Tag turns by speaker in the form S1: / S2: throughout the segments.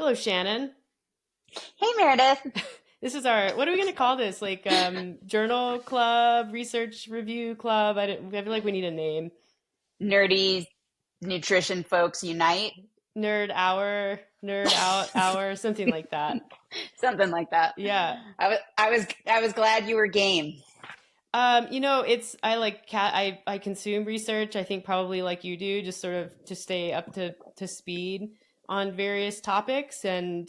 S1: Hello, Shannon.
S2: Hey Meredith.
S1: This is what are we going to call this? Like, journal club, research review club? I feel like we need a name.
S2: Nerdy nutrition folks unite.
S1: Nerd out hour, something like that.
S2: Something like that.
S1: Yeah.
S2: I was glad you were game.
S1: I like I consume research. I think probably like you do, just sort of to stay up to speed on various topics. And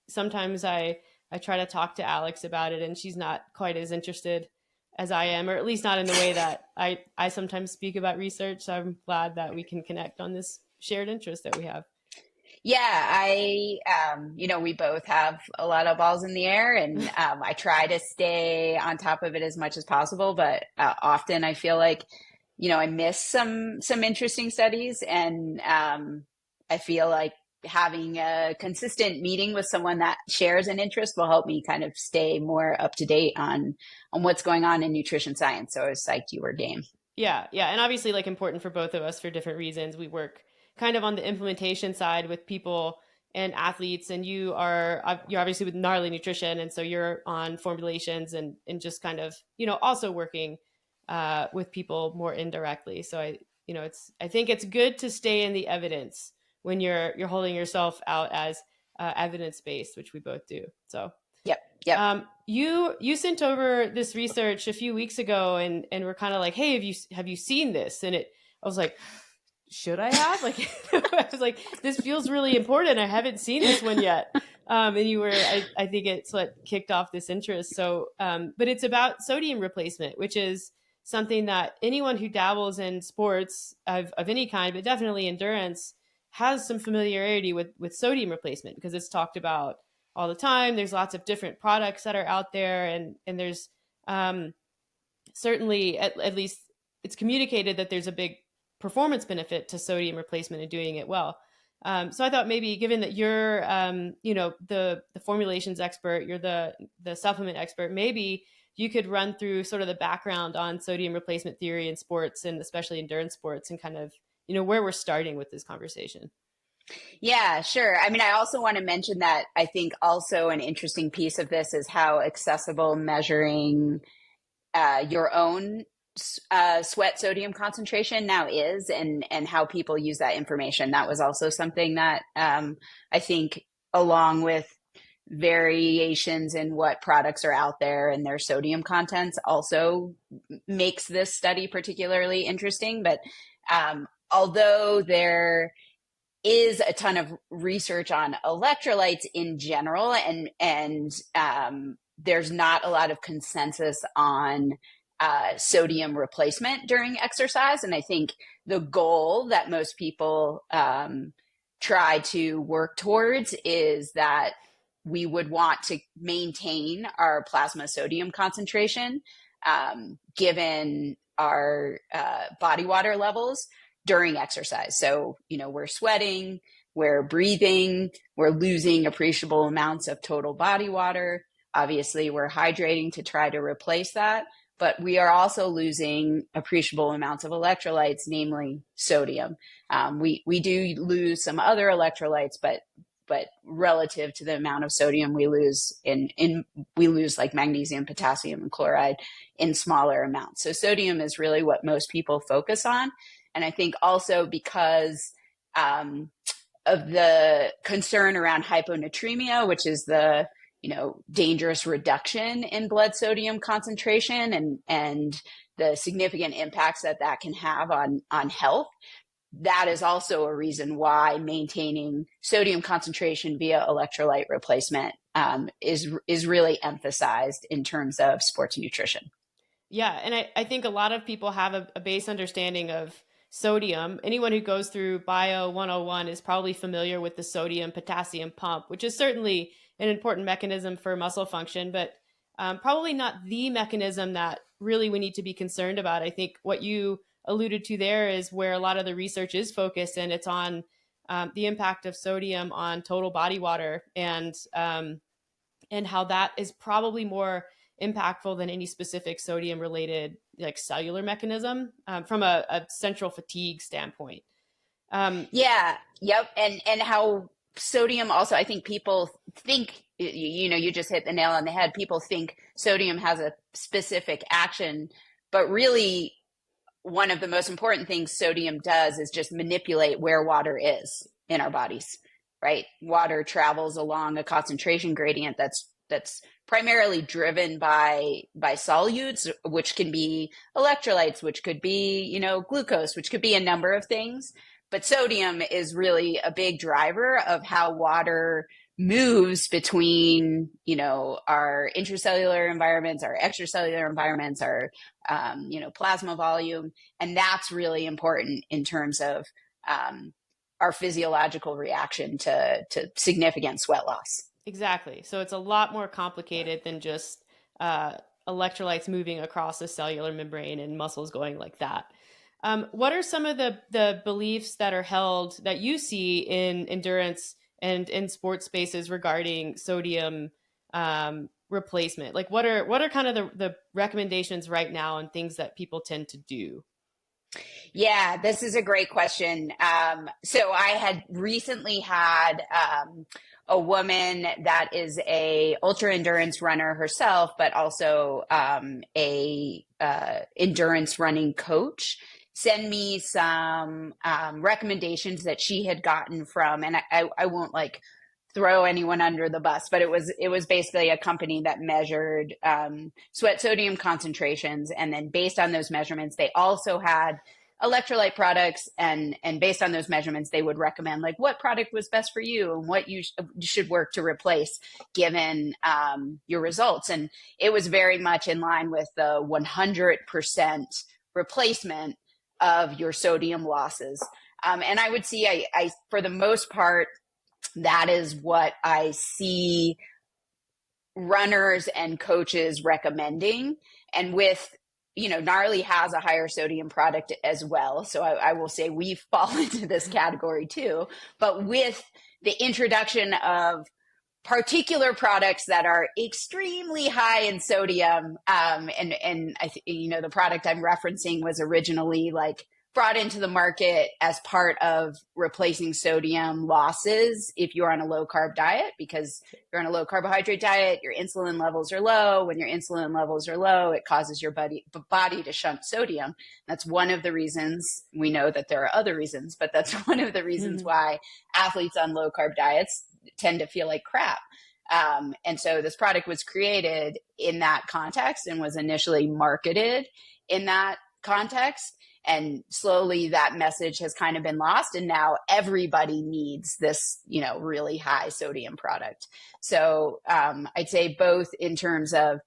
S1: sometimes I try to talk to Alex about it, and she's not quite as interested as I am, or at least not in the way that I sometimes speak about research. So I'm glad that we can connect on this shared interest that we have.
S2: Yeah, we both have a lot of balls in the air, and I try to stay on top of it as much as possible. But often I feel like, I miss some interesting studies, and I feel like having a consistent meeting with someone that shares an interest will help me kind of stay more up to date on what's going on in nutrition science. So I was psyched you were game.
S1: Yeah, yeah, and obviously like important for both of us for different reasons. We work kind of on the implementation side with people and athletes, and you're obviously with Gnarly Nutrition, and so you're on formulations and just kind of also working with people more indirectly. So I think it's good to stay in the evidence when you're holding yourself out as evidence based, which we both do. So
S2: Yep, yep.
S1: you sent over this research a few weeks ago, and we're kind of like, hey, have you seen this? And I was like, should I have? Like, I was like, this feels really important. I haven't seen this one yet. And I think it's what kicked off this interest. So, but it's about sodium replacement, which is something that anyone who dabbles in sports of any kind, but definitely endurance, has some familiarity with sodium replacement because it's talked about all the time. There's lots of different products that are out there, and there's certainly at least it's communicated that there's a big performance benefit to sodium replacement and doing it well. So I thought maybe, given that you're, the formulations expert, you're the supplement expert, maybe you could run through sort of the background on sodium replacement theory in sports, and especially endurance sports, and kind of where we're starting with this conversation.
S2: Yeah, sure. I mean, I also want to mention that I think also an interesting piece of this is how accessible measuring your own sweat sodium concentration now is, and how people use that information. That was also something that I think, along with variations in what products are out there and their sodium contents, also makes this study particularly interesting. But although there is a ton of research on electrolytes in general, and there's not a lot of consensus on sodium replacement during exercise. And I think the goal that most people try to work towards is that we would want to maintain our plasma sodium concentration, given our body water levels during exercise. So, we're sweating, we're breathing, we're losing appreciable amounts of total body water. Obviously, we're hydrating to try to replace that, but we are also losing appreciable amounts of electrolytes, namely sodium. We do lose some other electrolytes, but relative to the amount of sodium we lose we lose like magnesium, potassium, and chloride in smaller amounts. So sodium is really what most people focus on. And I think also because of the concern around hyponatremia, which is the dangerous reduction in blood sodium concentration, and the significant impacts that can have on health. That is also a reason why maintaining sodium concentration via electrolyte replacement is really emphasized in terms of sports nutrition.
S1: Yeah, and I think a lot of people have a base understanding of sodium. Anyone who goes through Bio 101 is probably familiar with the sodium potassium pump, which is certainly an important mechanism for muscle function, but probably not the mechanism that really we need to be concerned about. I think what you alluded to there is where a lot of the research is focused, and it's on the impact of sodium on total body water, and how that is probably more impactful than any specific sodium related like cellular mechanism from a central fatigue standpoint.
S2: Yeah, yep. And how sodium also, I think people think, you just hit the nail on the head. People think sodium has a specific action, but really one of the most important things sodium does is just manipulate where water is in our bodies, right? Water travels along a concentration gradient that's primarily driven by solutes, which can be electrolytes, which could be, glucose, which could be a number of things. But sodium is really a big driver of how water moves between, our intracellular environments, our extracellular environments, our, plasma volume. And that's really important in terms of our physiological reaction to significant sweat loss.
S1: Exactly. So it's a lot more complicated than just electrolytes moving across the cellular membrane and muscles going like that. What are some of the beliefs that are held that you see in endurance and in sports spaces regarding sodium replacement? Like what are kind of the recommendations right now and things that people tend to do?
S2: Yeah, this is a great question. So I had recently had a woman that is a ultra endurance runner herself, but also a endurance running coach, send me some recommendations that she had gotten from, and I won't like throw anyone under the bus, but it was basically a company that measured sweat sodium concentrations, and then based on those measurements, they also had electrolyte products, and based on those measurements, they would recommend like what product was best for you and what you should work to replace given your results. And it was very much in line with the 100% replacement of your sodium losses. And I would see, I for the most part, that is what I see runners and coaches recommending. And with, Gnarly has a higher sodium product as well. So I will say we fall into this category too. But with the introduction of particular products that are extremely high in sodium, and I the product I'm referencing was originally like brought into the market as part of replacing sodium losses if you're on a low carb diet, because you're on a low carbohydrate diet, your insulin levels are low. When your insulin levels are low, it causes your body to shunt sodium. That's one of the reasons. We know that there are other reasons, but that's one of the reasons why athletes on low carb diets tend to feel like crap. And so this product was created in that context and was initially marketed in that context. And slowly that message has kind of been lost. And now everybody needs this, really high sodium product. So I'd say both in terms of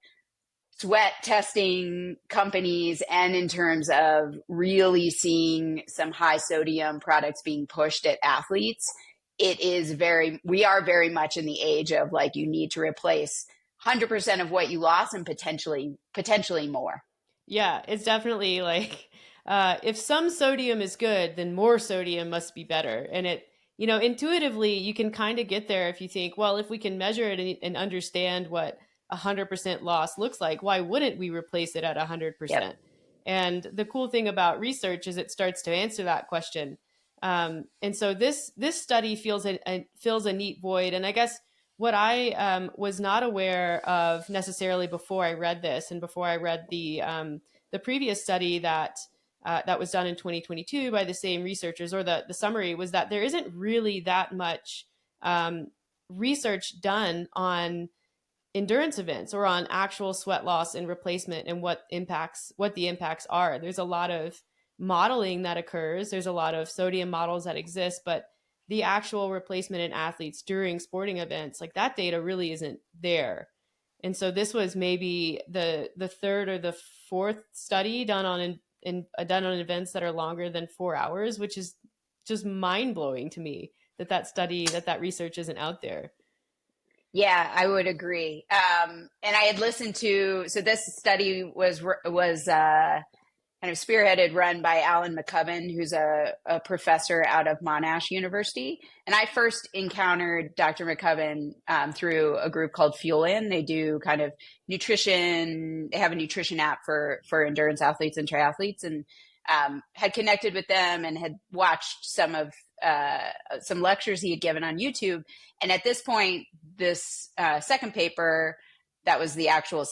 S2: sweat testing companies and in terms of really seeing some high sodium products being pushed at athletes, we are very much in the age of like, you need to replace 100% of what you lost and potentially more.
S1: Yeah, it's definitely like if some sodium is good, then more sodium must be better. And intuitively, you can kind of get there if you think, well, if we can measure it and understand what 100% loss looks like, why wouldn't we replace it at 100%? Yep. And the cool thing about research is it starts to answer that question. And so this study fills a neat void. And I guess what I was not aware of necessarily before I read this, and before I read the previous study that was done in 2022 by the same researchers, or the summary was that there isn't really that much research done on endurance events or on actual sweat loss and replacement and what the impacts are. There's a lot of modeling that occurs. There's a lot of sodium models that exist, but the actual replacement in athletes during sporting events, like that data really isn't there. And so this was maybe the third or the fourth study done on events that are longer than 4 hours, which is just mind blowing to me that research isn't out there.
S2: Yeah, I would agree. And I had listened to, so this study was kind of spearheaded, run by Alan McCubbin, who's a professor out of Monash University. And I first encountered Dr. McCubbin through a group called Fuel In. They do kind of nutrition. They have a nutrition app for endurance athletes and triathletes. And had connected with them and had watched some lectures he had given on YouTube. And at this point, this second paper that was the actual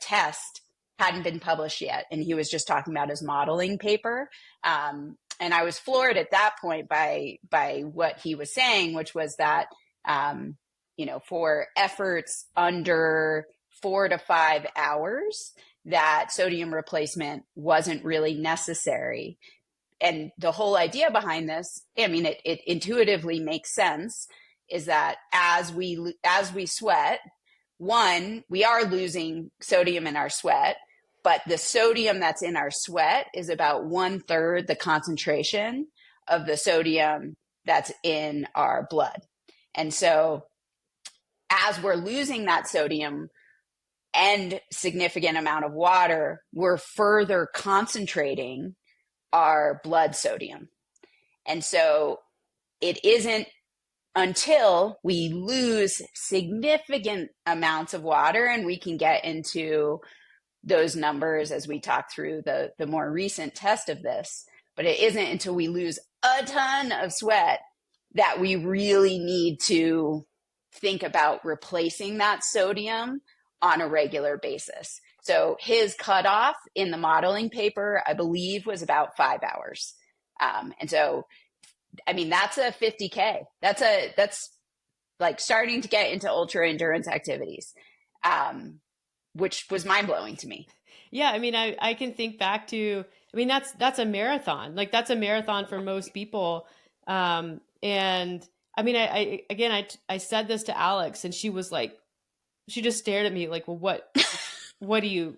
S2: test hadn't been published yet, and he was just talking about his modeling paper. And I was floored at that point by what he was saying, which was that for efforts under 4 to 5 hours, that sodium replacement wasn't really necessary. And the whole idea behind this, I mean, it intuitively makes sense, is that as we sweat, one, we are losing sodium in our sweat, but the sodium that's in our sweat is about 1/3 the concentration of the sodium that's in our blood. And so as we're losing that sodium and significant amount of water, we're further concentrating our blood sodium. And so it isn't until we lose significant amounts of water, and we can get into those numbers as we talk through the more recent test of this, but it isn't until we lose a ton of sweat that we really need to think about replacing that sodium on a regular basis. So his cutoff in the modeling paper, I believe, was about 5 hours. And so, I mean, that's a 50K. That's like starting to get into ultra endurance activities, which was mind blowing to me.
S1: Yeah. I mean, I can think back to, I mean, that's a marathon. Like that's a marathon for most people. And I mean, I said this to Alex, and she was like, she just stared at me like, well, what do you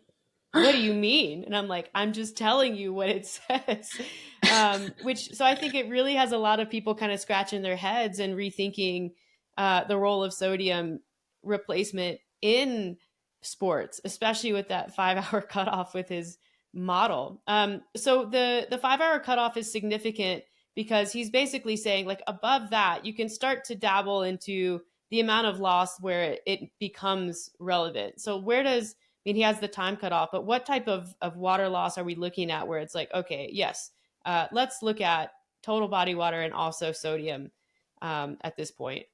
S1: mean? And I'm like, I'm just telling you what it says. So I think it really has a lot of people kind of scratching their heads and rethinking the role of sodium replacement in sports, especially with that 5-hour cutoff with his model. So the 5-hour cutoff is significant because he's basically saying, like, above that, you can start to dabble into the amount of loss where it becomes relevant. So I mean, he has the time cut off, but what type of water loss are we looking at where it's like, okay, yes, let's look at total body water and also sodium at this point?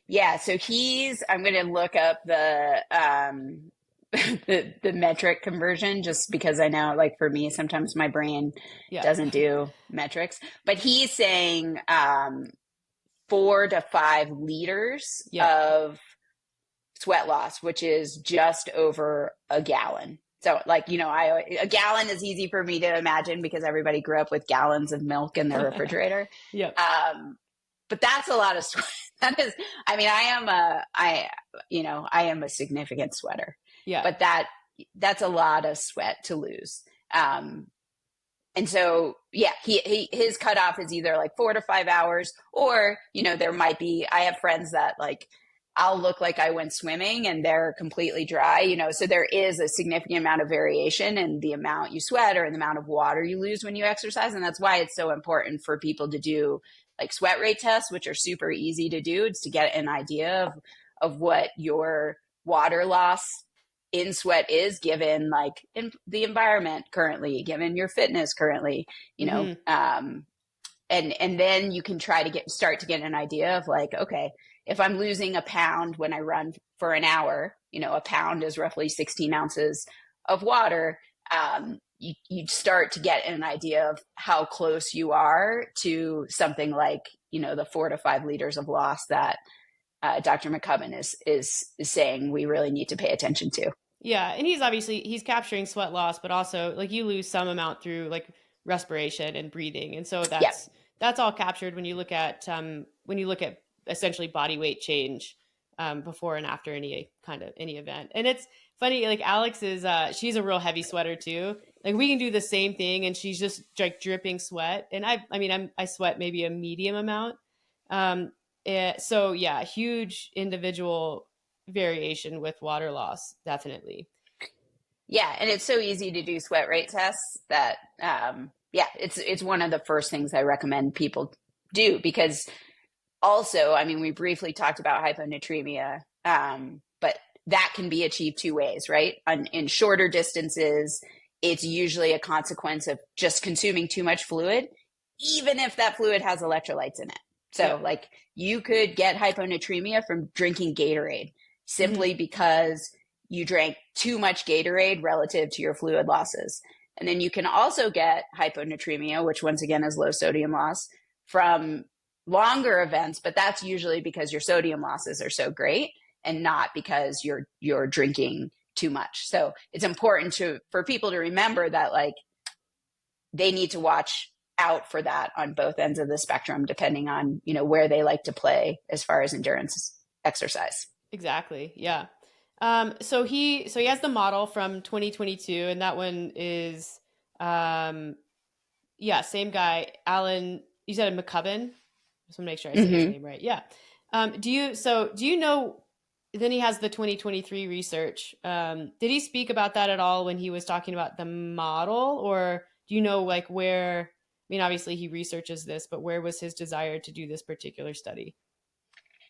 S2: Yeah. So I'm going to look up the metric conversion, just because I know, like, for me, sometimes my brain doesn't do metrics, but he's saying 4 to 5 liters of sweat loss, which is just over a gallon. So, like, a gallon is easy for me to imagine because everybody grew up with gallons of milk in their refrigerator. But that's a lot of sweat. That is, I mean, I am a significant sweater. Yeah. But that's a lot of sweat to lose. And so, yeah, his cutoff is either like 4 to 5 hours, or, there might be, I have friends that, like, I'll look like I went swimming and they're completely dry, so there is a significant amount of variation in the amount you sweat or in the amount of water you lose when you exercise. And that's why it's so important for people to do like sweat rate tests, which are super easy to do. It's to get an idea of what your water loss in sweat is, given like in the environment currently, given your fitness currently, and then you can try to start to get an idea of, like, okay, if I'm losing a pound when I run for an hour, a pound is roughly 16 ounces of water. You start to get an idea of how close you are to something like, the 4 to 5 liters of loss that Dr. McCubbin is saying we really need to pay attention to.
S1: Yeah. And he's capturing sweat loss, but also, like, you lose some amount through like respiration and breathing. And so that's all captured when you look at essentially body weight change before and after any event. And it's funny, like, Alex she's a real heavy sweater too. Like, we can do the same thing and she's just like dripping sweat. And I sweat maybe a medium amount. So yeah, huge individual variation with water loss, definitely.
S2: Yeah. And it's so easy to do sweat rate tests that, it's one of the first things I recommend people do, because also, I mean, we briefly talked about hyponatremia, but that can be achieved 2 ways, right? In shorter distances, it's usually a consequence of just consuming too much fluid, even if that fluid has electrolytes in it. So like you could get hyponatremia from drinking Gatorade simply because you drank too much Gatorade relative to your fluid losses. And then you can also get hyponatremia, which once again is low sodium loss, from longer events, but that's usually because your sodium losses are so great and not because you're drinking too much. So it's important for people to remember that like they need to watch out for that on both ends of the spectrum, depending on, where they like to play as far as endurance exercise.
S1: Exactly. Yeah. So he has the model from 2022, and that one is, same guy, Alan. You said McCubbin. Just want to make sure I say his name right. Yeah. Do you know? Then he has the 2023 research. Did he speak about that at all when he was talking about the model, or do you know like where? I mean, obviously he researches this, but where was his desire to do this particular study?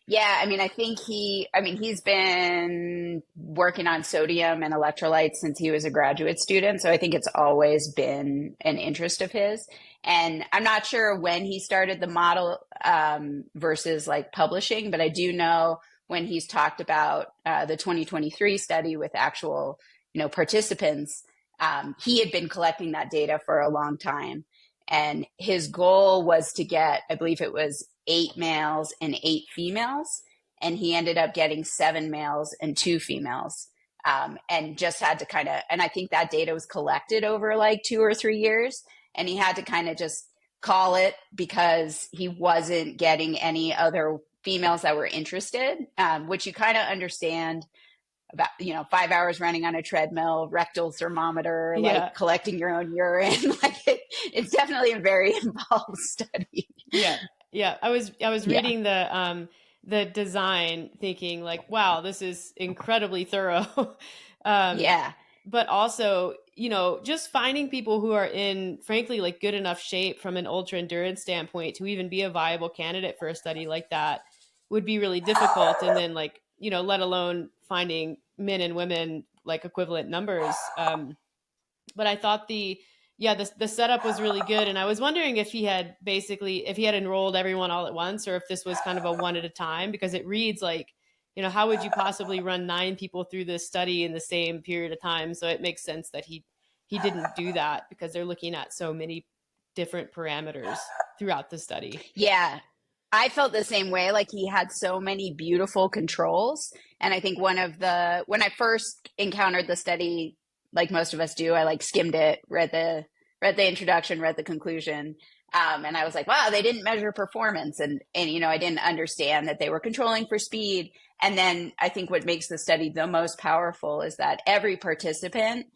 S2: Yeah, I mean, I think he's been working on sodium and electrolytes since he was a graduate student. So I think it's always been an interest of his. And I'm not sure when he started the model versus like publishing, but I do know when he's talked about the 2023 study with actual, participants, he had been collecting that data for a long time. And his goal was to get, I believe it was 8 males and 8 females. And he ended up getting 7 males and 2 females. And just had to and I think that data was collected over like 2 or 3 years. And he had to kind of just call it because he wasn't getting any other females that were interested, which you kind of understand about 5 hours running on a treadmill, rectal thermometer, like collecting your own urine. Like it's definitely a very involved study.
S1: I was reading the design, thinking like, wow, this is incredibly thorough. But also, just finding people who are in, frankly, like good enough shape from an ultra endurance standpoint to even be a viable candidate for a study like that would be really difficult. And then like, let alone finding men and women like equivalent numbers. But I thought the setup was really good. And I was wondering if he had enrolled everyone all at once, or if this was kind of a one at a time, because it reads like, how would you possibly run 9 people through this study in the same period of time? So it makes sense that he didn't do that, because they're looking at so many different parameters throughout the study.
S2: Yeah. I felt the same way. Like he had so many beautiful controls. And I think when I first encountered the study, like most of us do, I like skimmed it, read the introduction, read the conclusion. And I was like, wow, they didn't measure performance. And I didn't understand that they were controlling for speed. And then I think what makes the study the most powerful is that every participant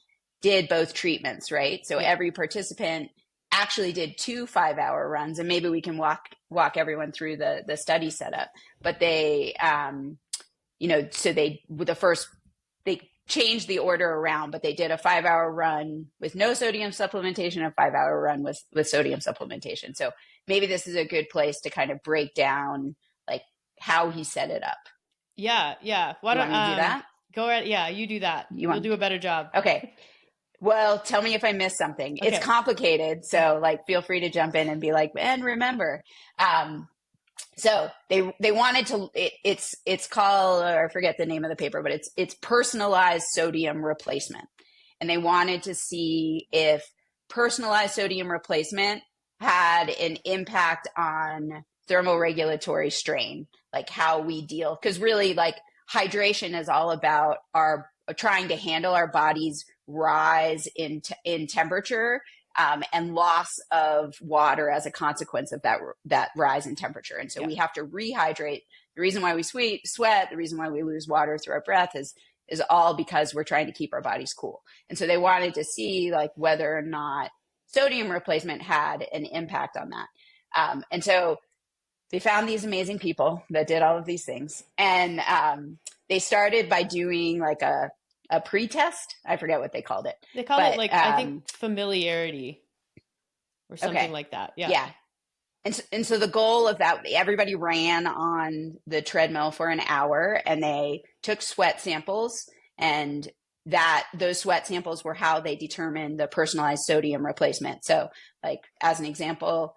S2: did both treatments, right? So every participant actually did 2 5-hour runs, and maybe we can walk everyone through the study setup. But they, so they changed the order around, but they did a 5-hour run with no sodium supplementation, a 5-hour run with sodium supplementation. So maybe this is a good place to kind of break down like how he set it up.
S1: Yeah.
S2: Why don't you do that?
S1: Go ahead. Yeah, you do that. You'll do a better job.
S2: Okay. Well, tell me if I missed something. Okay. It's complicated, so like feel free to jump in and be like, and remember. So they wanted to. It's called, or I forget the name of the paper, but it's personalized sodium replacement, and they wanted to see if personalized sodium replacement had an impact on thermoregulatory strain, like how we deal, because really like hydration is all about our trying to handle our body's rise in temperature and loss of water as a consequence of that rise in temperature. And so we have to rehydrate. The reason why we sweat, the reason why we lose water through our breath is all because we're trying to keep our bodies cool. And so they wanted to see like whether or not sodium replacement had an impact on that. And so they found these amazing people that did all of these things. And they started by doing like a pre-test. I forget what they called it.
S1: They called it like, I think familiarity or something like that. Yeah.
S2: Yeah. And so the goal of that, everybody ran on the treadmill for an hour, and they took sweat samples and that those sweat samples were how they determined the personalized sodium replacement. So like, as an example,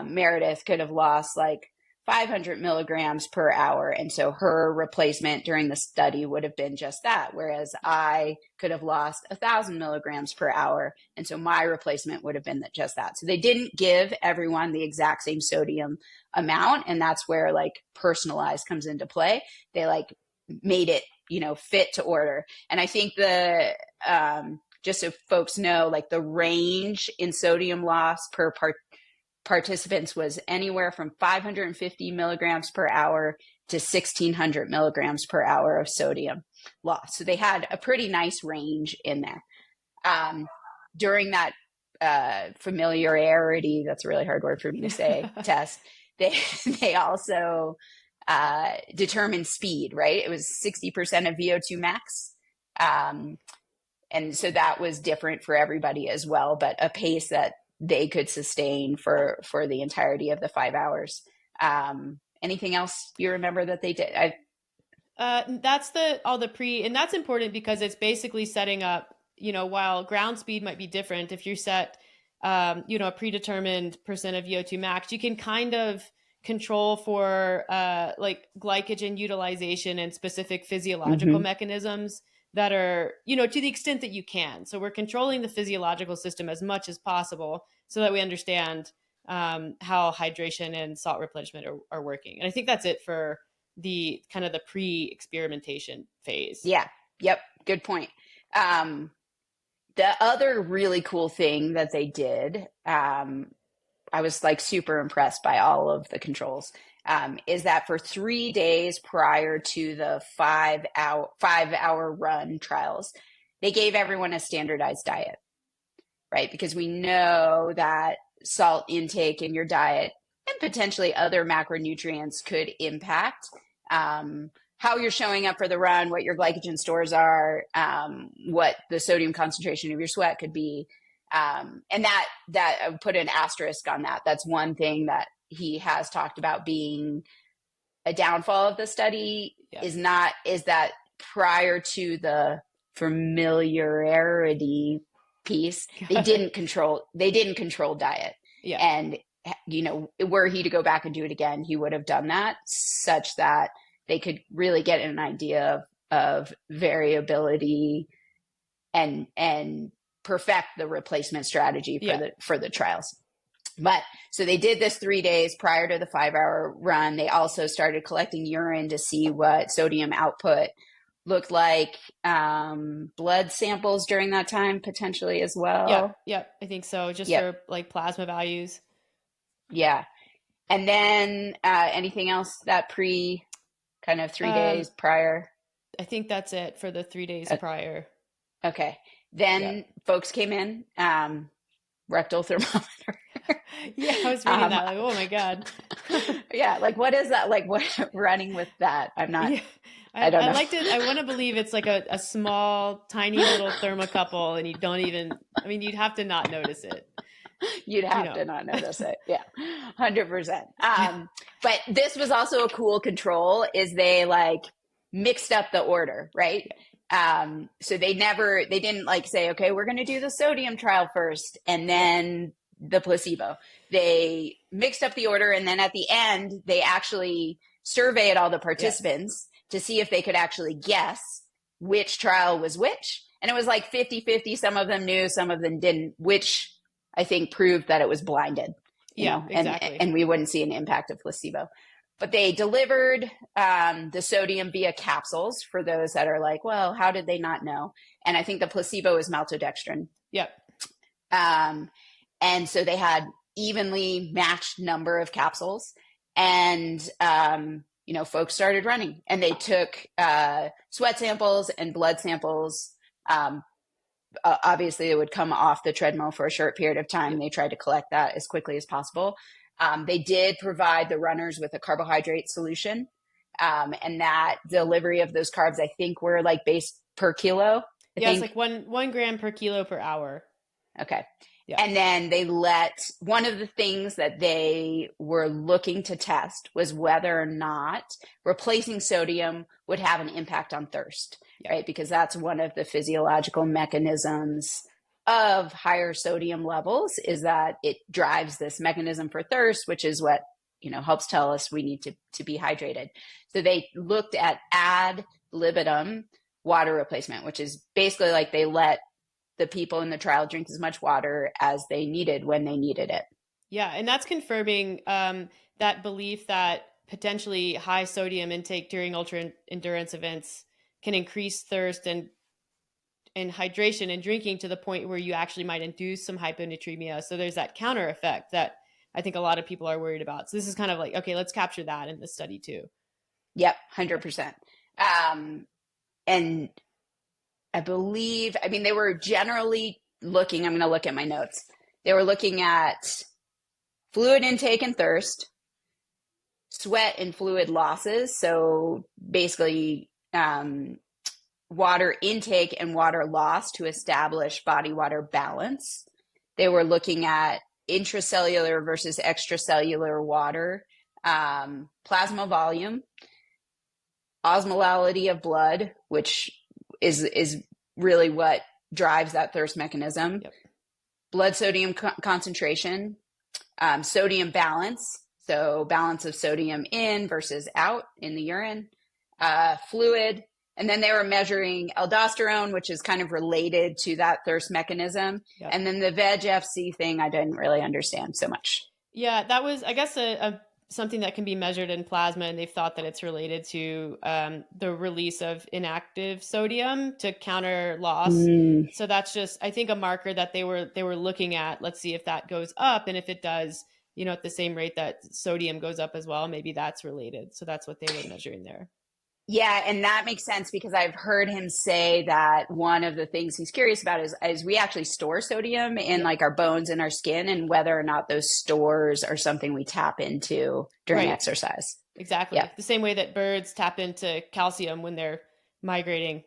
S2: Meredith could have lost like 500 milligrams per hour. And so her replacement during the study would have been just that. Whereas I could have lost 1,000 milligrams per hour. And so my replacement would have been just that. So they didn't give everyone the exact same sodium amount. And that's where like personalized comes into play. They like made it, fit to order. And I think just so folks know, like the range in sodium loss per participants was anywhere from 550 milligrams per hour to 1,600 milligrams per hour of sodium loss. So they had a pretty nice range in there. During that familiarity, that's a really hard word for me to say, test, they also determined speed, right? It was 60% of VO2 max. And so that was different for everybody as well, but a pace that they could sustain for the entirety of the 5 hours. Anything else you remember that they did?
S1: That's all the pre, and that's important because it's basically setting up, while ground speed might be different, if you set, a predetermined percent of VO2 max, you can kind of control for like glycogen utilization and specific physiological mechanisms that are, to the extent that you can. So we're controlling the physiological system as much as possible so that we understand how hydration and salt replenishment are working. And I think that's it for the kind of the pre-experimentation phase.
S2: Yeah. Yep. Good point. The other really cool thing that they did, I was like super impressed by all of the controls, is that for 3 days prior to the 5 hour run trials, they gave everyone a standardized diet, right? Because we know that salt intake in your diet and potentially other macronutrients could impact how you're showing up for the run, what your glycogen stores are, what the sodium concentration of your sweat could be. And that I would put an asterisk on that. That's one thing that he has talked about being a downfall of the study is that prior to the familiarity piece, they didn't control diet.
S1: Yeah.
S2: And, were he to go back and do it again, he would have done that such that they could really get an idea of variability and perfect the replacement strategy for the trials. But so they did this 3 days prior to the 5 hour run. They also started collecting urine to see what sodium output looked like, blood samples during that time potentially as well.
S1: Yeah, I think so. Just for like plasma values.
S2: Yeah. And then anything else that kind of 3 days prior?
S1: I think that's it for the 3 days prior.
S2: Okay. Then folks came in, rectal thermometer.
S1: Yeah, I was reading that like, oh my God.
S2: Yeah, like what is that? Like what running with that? I'm not I don't know.
S1: I want to believe it's like a small, tiny little thermocouple and you'd have to not notice it.
S2: You'd have to not notice it. Yeah, 100%. But this was also a cool control is they like mixed up the order, right? So they didn't like say, okay, we're going to do the sodium trial first and then the placebo. They mixed up the order. And then at the end, they actually surveyed all the participants to see if they could actually guess which trial was which. And it was like 50-50. Some of them knew, some of them didn't, which I think proved that it was blinded.
S1: Exactly.
S2: And we wouldn't see an impact of placebo. But they delivered the sodium via capsules for those that are like, well, how did they not know? And I think the placebo is maltodextrin.
S1: Yep.
S2: And so they had evenly matched number of capsules. And, folks started running. And they took sweat samples and blood samples. Obviously, it would come off the treadmill for a short period of time. They tried to collect that as quickly as possible. They did provide the runners with a carbohydrate solution. And that delivery of those carbs, I think, were like base per kilo.
S1: It's like one gram per kilo per hour.
S2: Okay.
S1: Yeah.
S2: And then one of the things that they were looking to test was whether or not replacing sodium would have an impact on thirst,
S1: Yeah.
S2: right? Because that's one of the physiological mechanisms of higher sodium levels, is that it drives this mechanism for thirst, which is what, helps tell us we need to be hydrated. So they looked at ad libitum water replacement, which is basically like they let the people in the trial drink as much water as they needed when they needed it.
S1: Yeah. And that's confirming that belief that potentially high sodium intake during ultra endurance events can increase thirst and hydration and drinking to the point where you actually might induce some hyponatremia. So there's that counter effect that I think a lot of people are worried about. So this is kind of like, okay, let's capture that in the study too.
S2: Yep, 100%. And I believe, they were generally looking, I'm going to look at my notes. They were looking at fluid intake and thirst, sweat and fluid losses. So basically, water intake and water loss to establish body water balance. They were looking at intracellular versus extracellular water, plasma volume, osmolality of blood, which is really what drives that thirst mechanism.
S1: Yep.
S2: Blood sodium concentration, sodium balance, so balance of sodium in versus out in the urine, fluid. And then they were measuring aldosterone, which is kind of related to that thirst mechanism.
S1: Yep.
S2: And then the VEGF-C thing, I didn't really understand so much.
S1: Yeah, that was, I guess, something that can be measured in plasma, and they've thought that it's related to the release of inactive sodium to counter loss. So that's just, I think, a marker that they were looking at. Let's see if that goes up, and if it does, at the same rate that sodium goes up as well, maybe that's related. So that's what they were measuring there.
S2: Yeah, and that makes sense because I've heard him say that one of the things he's curious about is we actually store sodium in like our bones and our skin, and whether or not those stores are something we tap into during exercise.
S1: Exactly.
S2: Yeah.
S1: The same way that birds tap into calcium when they're migrating.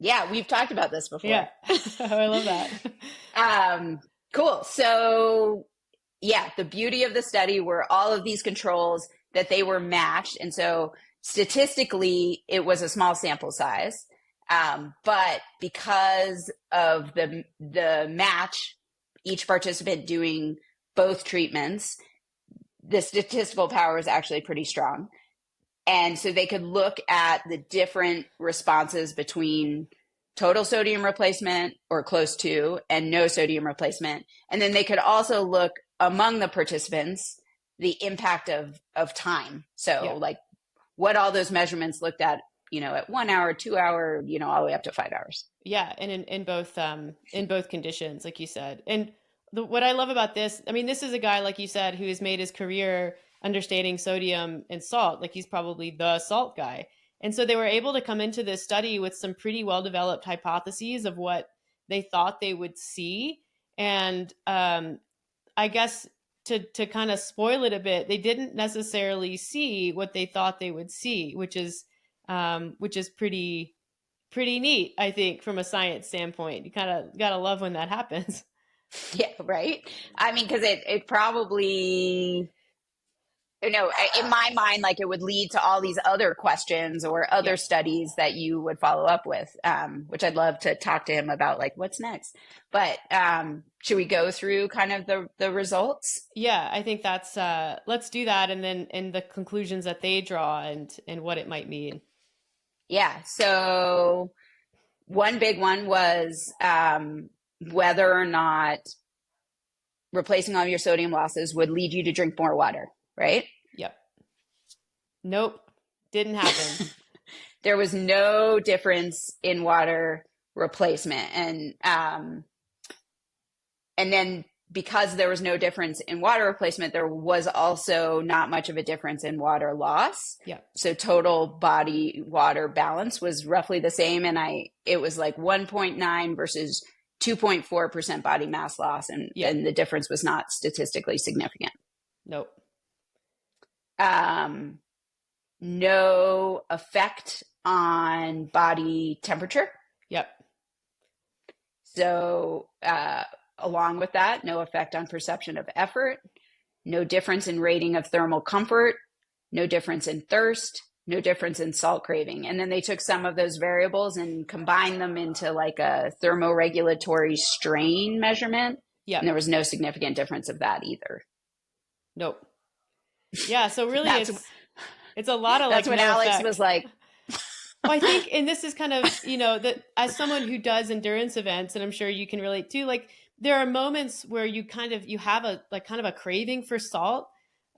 S2: Yeah, we've talked about this before.
S1: Yeah, I love that.
S2: Cool. So yeah, the beauty of the study were all of these controls that they were matched. And so statistically, it was a small sample size. But because of the match, each participant doing both treatments, the statistical power is actually pretty strong. And so they could look at the different responses between total sodium replacement or close to and no sodium replacement. And then they could also look among the participants, the impact of time. So like what all those measurements looked at, at 1 hour, 2 hour, all the way up to 5 hours.
S1: Yeah. And in both conditions, like you said. And what I love about this, this is a guy, like you said, who has made his career understanding sodium and salt. Like he's probably the salt guy. And so they were able to come into this study with some pretty well-developed hypotheses of what they thought they would see. And I guess to kind of spoil it a bit, they didn't necessarily see what they thought they would see, which is pretty neat, I think, from a science standpoint. You kind of got to love when that happens.
S2: Yeah, right. Because it probably, in my mind, like it would lead to all these other questions or other studies that you would follow up with, which I'd love to talk to him about, like what's next. But should we go through kind of the results?
S1: Yeah, I think that's let's do that, and then the conclusions that they draw and what it might mean.
S2: Yeah. So one big one was whether or not replacing all your sodium losses would lead you to drink more water, right?
S1: Yep. Nope. Didn't happen.
S2: There was no difference in water replacement. And then because there was no difference in water replacement, there was also not much of a difference in water loss.
S1: Yeah.
S2: So total body water balance was roughly the same. And it was like 1.9 versus 2.4% body mass loss. And the difference was not statistically significant.
S1: Nope.
S2: No effect on body temperature.
S1: Yep.
S2: So along with that, no effect on perception of effort, no difference in rating of thermal comfort, no difference in thirst, no difference in salt craving. And then they took some of those variables and combined them into like a thermoregulatory strain measurement.
S1: Yeah.
S2: And there was no significant difference of that either.
S1: Nope. Yeah. So really it's a lot of
S2: that's
S1: like
S2: when
S1: no
S2: Alex
S1: effect.
S2: was like,
S1: well, I think, and this is kind of, that as someone who does endurance events, and I'm sure you can relate to, like, there are moments where you have a, like, kind of a craving for salt.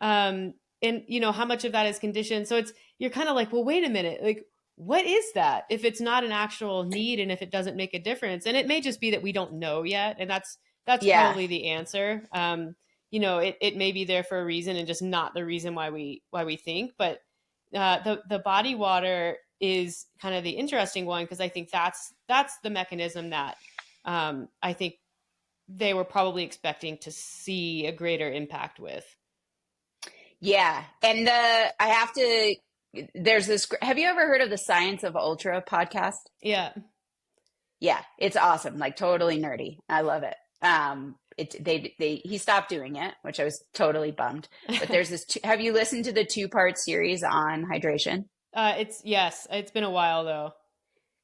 S1: And how much of that is conditioned. So you're kind of like, well, wait a minute, like, what is that if it's not an actual need and if it doesn't make a difference? And it may just be that we don't know yet. And that's probably the answer. It may be there for a reason and just not the reason why we think, but the body water is kind of the interesting one, because I think that's the mechanism that I think they were probably expecting to see a greater impact with.
S2: Yeah. And there's this, have you ever heard of the Science of Ultra podcast?
S1: Yeah.
S2: Yeah. It's awesome. Like totally nerdy. I love it. He stopped doing it, which I was totally bummed, but there's this, have you listened to the 2-part series on hydration?
S1: It's been a while though.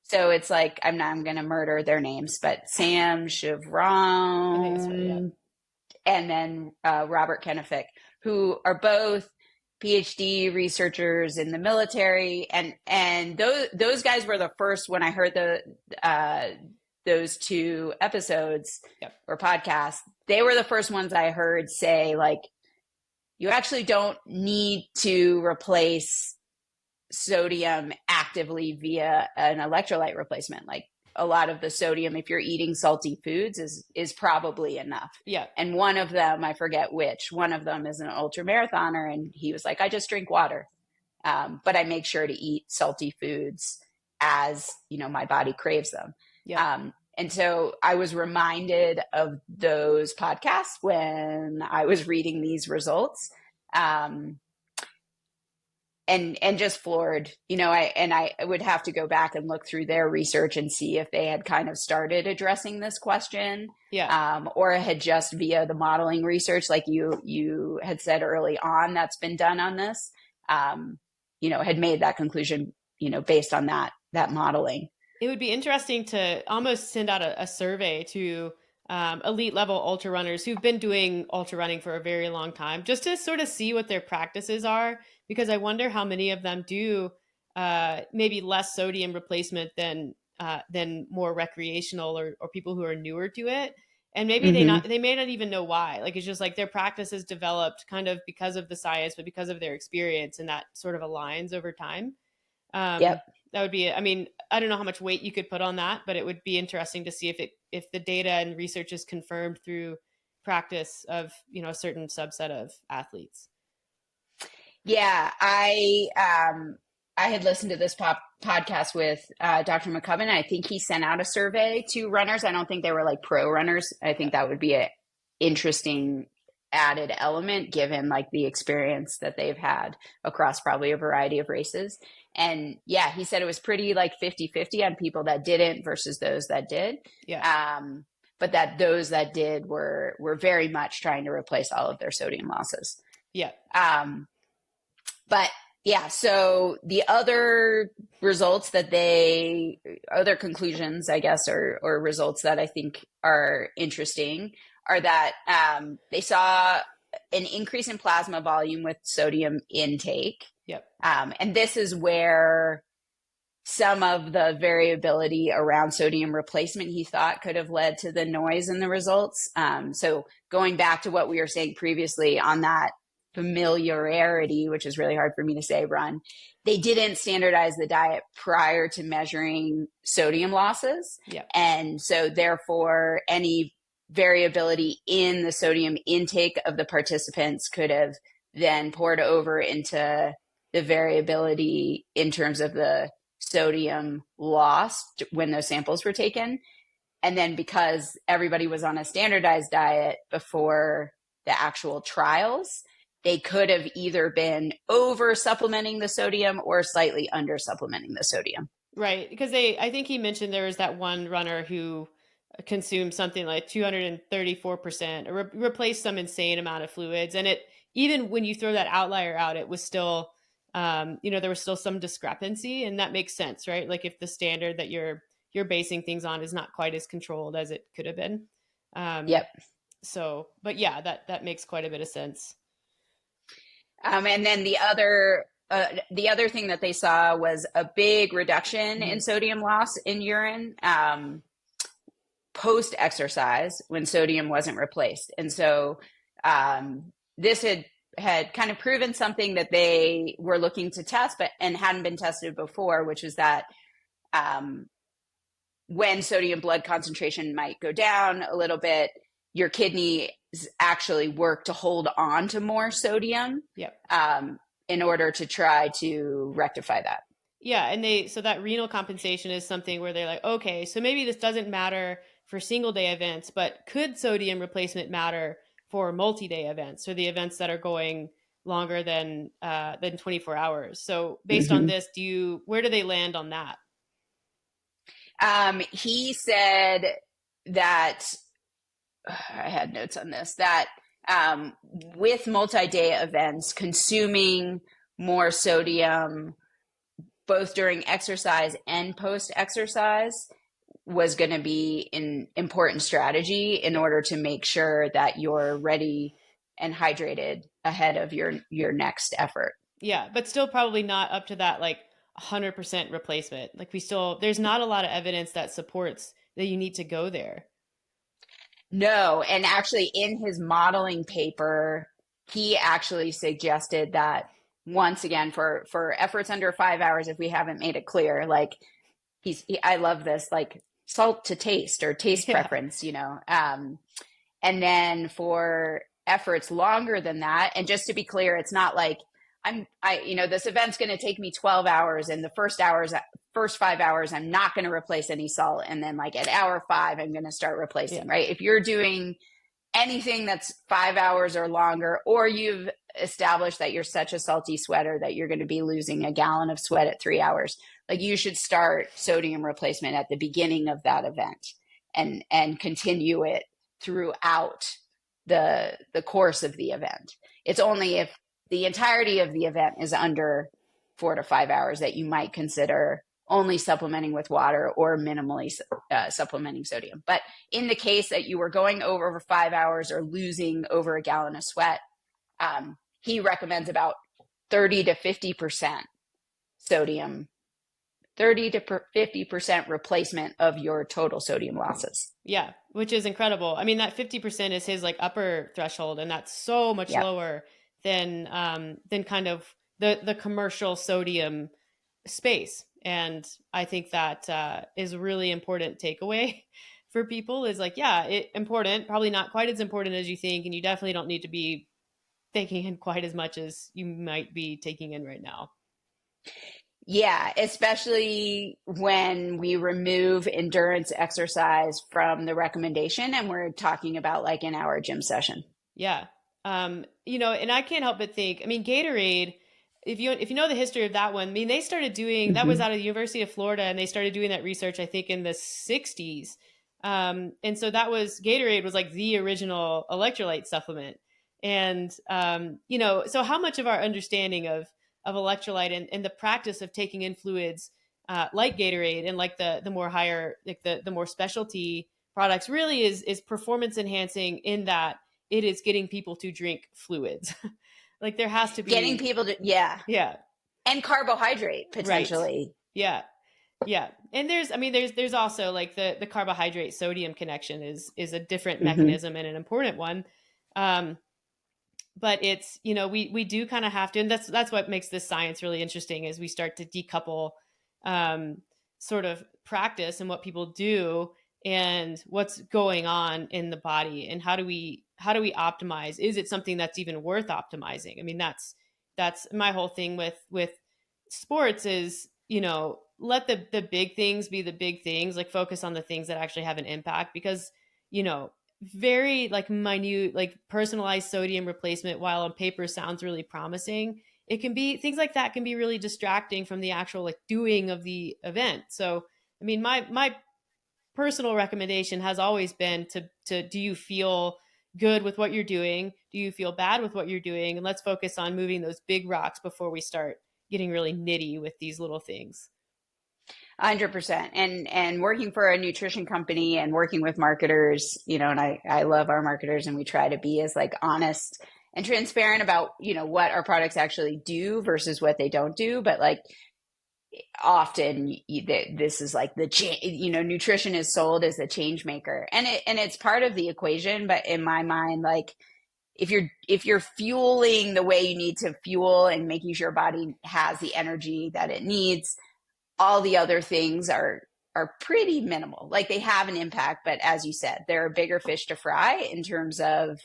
S2: So it's like, I'm going to murder their names, but Sam Chevron and then Robert Kenefick, who are both PhD researchers in the military. And those guys were the first, when I heard those 2 episodes or podcasts, they were the first ones I heard say, like, you actually don't need to replace sodium actively via an electrolyte replacement. Like, a lot of the sodium, if you're eating salty foods, is probably enough.
S1: Yeah.
S2: And one of them, I forget which, one of them is an ultra marathoner, and he was like, I just drink water. But I make sure to eat salty foods as, my body craves them.
S1: Yeah.
S2: And so I was reminded of those podcasts when I was reading these results. And just floored, I would have to go back and look through their research and see if they had kind of started addressing this question, or had just via the modeling research, like you had said early on, that's been done on this, had made that conclusion, based on that modeling.
S1: It would be interesting to almost send out a survey to elite level ultra runners who've been doing ultra running for a very long time, just to sort of see what their practices are, because I wonder how many of them do maybe less sodium replacement than more recreational or people who are newer to it. And maybe they may not even know why. Like, it's just like their practice is developed kind of because of the science, but because of their experience, and that sort of aligns over time. That would be, I mean, I don't know how much weight you could put on that, but it would be interesting to see if the data and research is confirmed through practice of, a certain subset of athletes.
S2: Yeah, I had listened to this podcast with Dr. McCubbin. I think he sent out a survey to runners. I don't think they were like pro runners. I think that would be an interesting added element given like the experience that they've had across probably a variety of races. And yeah, he said it was pretty like 50-50 on people that didn't versus those that did.
S1: Yeah.
S2: But that those that did were very much trying to replace all of their sodium losses.
S1: Yeah.
S2: But yeah, so the other results other conclusions, I guess, or results that I think are interesting are that they saw an increase in plasma volume with sodium intake.
S1: Yep.
S2: And this is where some of the variability around sodium replacement, he thought, could have led to the noise in the results. So going back to what we were saying previously on that familiarity, which is really hard for me to say, run, they didn't standardize the diet prior to measuring sodium losses.
S1: Yep.
S2: And so therefore any variability in the sodium intake of the participants could have then poured over into the variability in terms of the sodium lost when those samples were taken. And then because everybody was on a standardized diet before the actual trials, they could have either been over supplementing the sodium or slightly under supplementing the sodium.
S1: Right. Because I think he mentioned there was that one runner who consume something like 234% or replace some insane amount of fluids. And it, even when you throw that outlier out, it was still, there was still some discrepancy, and that makes sense, right? Like if the standard that you're basing things on is not quite as controlled as it could have been.
S2: Yep.
S1: So, but yeah, that makes quite a bit of sense.
S2: And then the other thing that they saw was a big reduction in sodium loss in urine post exercise when sodium wasn't replaced. And so this had kind of proven something that they were looking to test, and hadn't been tested before, which is that when sodium blood concentration might go down a little bit, your kidneys actually work to hold on to more sodium.
S1: Yep.
S2: In order to try to rectify that.
S1: Yeah. And so that renal compensation is something where they're like, okay, so maybe this doesn't matter for single day events, but could sodium replacement matter for multi-day events, or the events that are going longer than 24 hours? So based on this, where do they land on that?
S2: He said that, I had notes on this, that with multi-day events, consuming more sodium both during exercise and post-exercise was going to be an important strategy in order to make sure that you're ready and hydrated ahead of your next effort.
S1: Yeah, but still probably not up to that like 100% replacement. Like there's not a lot of evidence that supports that you need to go there.
S2: No, and actually in his modeling paper, he actually suggested that, once again, for efforts under 5 hours, if we haven't made it clear, like I love this, like salt to taste or taste preference, and then for efforts longer than that, and just to be clear, it's not like this event's going to take me 12 hours, and the first 5 hours, I'm not going to replace any salt. And then like at hour 5, I'm going to start replacing, right? If you're doing anything that's 5 hours or longer, or you've established that you're such a salty sweater that you're going to be losing a gallon of sweat at 3 hours, like you should start sodium replacement at the beginning of that event and continue it throughout the course of the event. It's only if the entirety of the event is under 4 to 5 hours that you might consider only supplementing with water or minimally supplementing sodium. But in the case that you were going over 5 hours or losing over a gallon of sweat, he recommends about 30 to 50% sodium, 30 to 50% replacement of your total sodium losses.
S1: Yeah, which is incredible. I mean, that 50% is his like upper threshold, and that's so much lower than kind of the commercial sodium space. And I think that is a really important takeaway for people, is like, important, probably not quite as important as you think. And you definitely don't need to be taking in quite as much as you might be taking in right now.
S2: Yeah, especially when we remove endurance exercise from the recommendation and we're talking about like an hour gym session.
S1: Yeah. And I can't help but think, I mean, Gatorade, if you know the history of that one, I mean, they started doing, that was out of the University of Florida, and they started doing that research, I think, in the 60s. And so Gatorade was like the original electrolyte supplement. And, so how much of our understanding of electrolyte and the practice of taking in fluids like Gatorade and like the more higher, like the more specialty products really is performance enhancing, in that it is getting people to drink fluids. Like there has to be
S2: getting people to, and carbohydrate potentially.
S1: Right. Yeah. And there's also like the carbohydrate sodium connection is a different mechanism and an important one. But it's, we do kind of have to, and that's what makes this science really interesting, is we start to decouple sort of practice and what people do and what's going on in the body, and how do we optimize? Is it something that's even worth optimizing? I mean, that's my whole thing with sports is, let the big things be the big things, like focus on the things that actually have an impact, because, very like minute, like personalized sodium replacement, while on paper sounds really promising, it can be, things like that can be really distracting from the actual like doing of the event. So, I mean, my personal recommendation has always been to do you feel good with what you're doing? Do you feel bad with what you're doing? And let's focus on moving those big rocks before we start getting really nitty with these little things.
S2: 100%. And working for a nutrition company and working with marketers, you know, and I love our marketers, and we try to be as like honest and transparent about, you know, what our products actually do versus what they don't do. But like often this is like you know, nutrition is sold as the change maker, and it's part of the equation. But in my mind, like if you're fueling the way you need to fuel and making sure your body has the energy that it needs, all the other things are pretty minimal. Like they have an impact, but as you said, they're a bigger fish to fry in terms of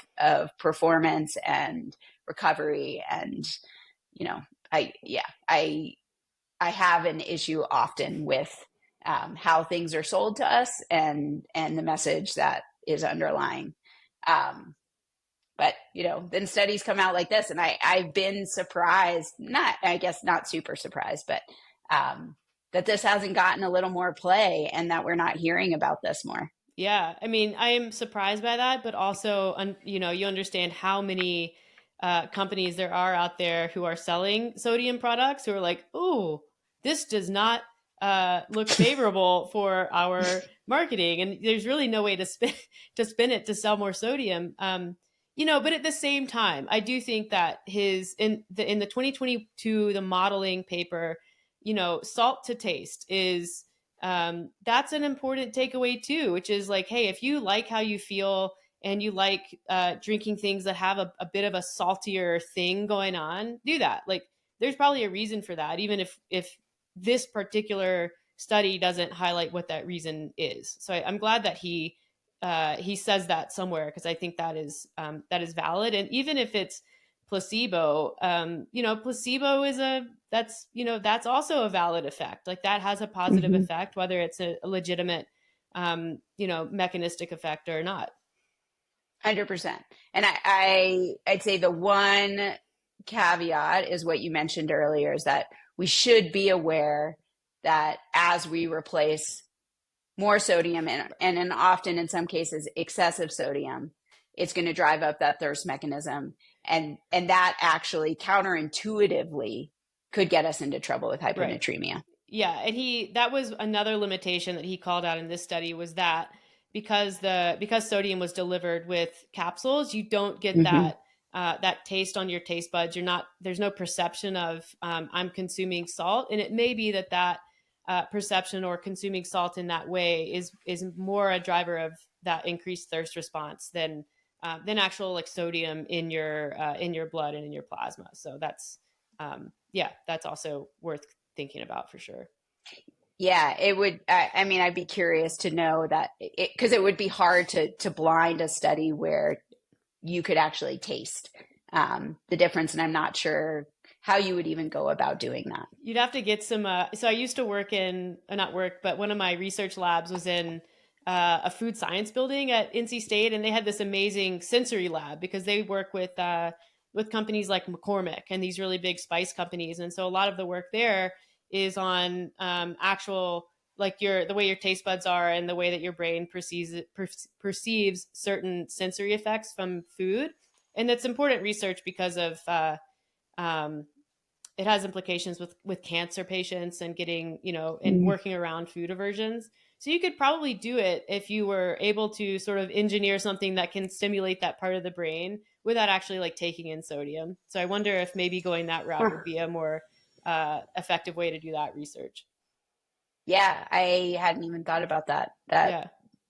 S2: performance and recovery. And you know, I have an issue often with how things are sold to us and the message that is underlying. But you know, then studies come out like this, and I've been surprised, not super surprised, but that this hasn't gotten a little more play and that we're not hearing about this more.
S1: Yeah, I mean, I am surprised by that, but also, you know, you understand how many companies there are out there who are selling sodium products who are like, "Oh, this does not look favorable for our marketing," and there's really no way to spin it to sell more sodium. You know, but at the same time, I do think that in the 2022 the modeling paper, you know, salt to taste is that's an important takeaway too, which is like, hey, if you like how you feel and you like drinking things that have a bit of a saltier thing going on, do that. Like, there's probably a reason for that, even if this particular study doesn't highlight what that reason is. So I'm glad that he says that somewhere, because I think that is valid. And even if it's placebo, you know, placebo is that's also a valid effect. Like that has a positive effect, whether it's a legitimate, you know, mechanistic effect or not.
S2: 100%. And I'd say the one caveat is what you mentioned earlier, is that we should be aware that as we replace more sodium and often in some cases excessive sodium, it's going to drive up that thirst mechanism. And that actually counterintuitively could get us into trouble with hypernatremia. Right.
S1: Yeah. And that was another limitation that he called out in this study, was that because sodium was delivered with capsules, you don't get that taste on your taste buds. There's no perception of I'm consuming salt. And it may be that perception or consuming salt in that way is more a driver of that increased thirst response than actual like sodium in your blood and in your plasma. So that's also worth thinking about for sure.
S2: Yeah, it would. I mean, I'd be curious to know that, because it would be hard to blind a study where you could actually taste the difference. And I'm not sure how you would even go about doing that.
S1: You'd have to get some. So I used to work but one of my research labs was in a food science building at NC State, and they had this amazing sensory lab because they work with companies like McCormick and these really big spice companies. And so a lot of the work there is on actual, like the way your taste buds are and the way that your brain perceives certain sensory effects from food. And that's important research because of it has implications with cancer patients and getting, you know, and working around food aversions. So you could probably do it if you were able to sort of engineer something that can stimulate that part of the brain without actually like taking in sodium. So I wonder if maybe going that route would be a more effective way to do that research.
S2: Yeah, I hadn't even thought about that.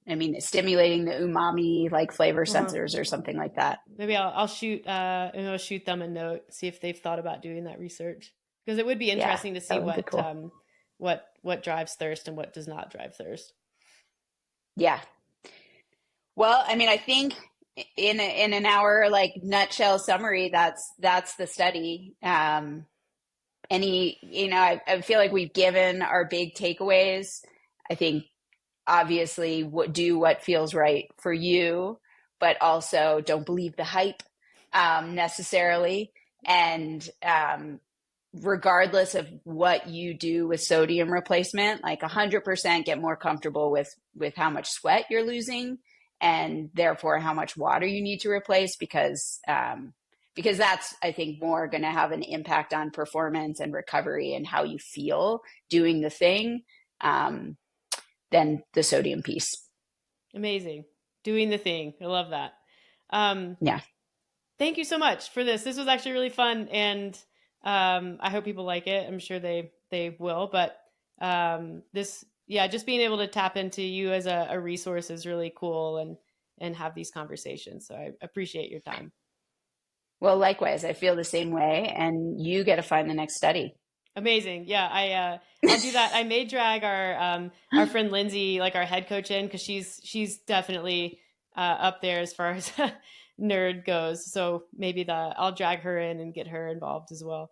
S2: I mean, stimulating the umami like flavor sensors or something like that.
S1: Maybe I'll shoot them a note, see if they've thought about doing that research, because it would be interesting to see what drives thirst and what does not drive thirst. Yeah.
S2: Well, I mean, I think in an hour like nutshell summary, that's the study. I feel like we've given our big takeaways. I think obviously do what feels right for you, but also don't believe the hype necessarily. And regardless of what you do with sodium replacement, like 100% get more comfortable with how much sweat you're losing, and therefore how much water you need to replace, because that's, I think, more going to have an impact on performance and recovery and how you feel doing the thing, than the sodium piece.
S1: Amazing. Doing the thing. I love that.
S2: Yeah.
S1: Thank you so much for this. This was actually really fun, and I hope people like it. I'm sure they will. But just being able to tap into you as a resource is really cool, and have these conversations. So I appreciate your time.
S2: Well, likewise, I feel the same way, and you get to find the next study.
S1: Amazing. Yeah, I'll do that. I may drag our friend Lindsay, like our head coach, in, because she's definitely up there as far as nerd goes. So maybe I'll drag her in and get her involved as well.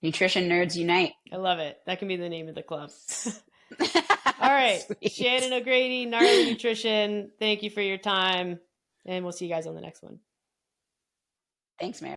S2: Nutrition Nerds Unite.
S1: I love it. That can be the name of the club. All right.
S2: Sweet.
S1: Shannon O'Grady, Gnarly Nutrition. Thank you for your time, and we'll see you guys on the next one.
S2: Thanks, Mary.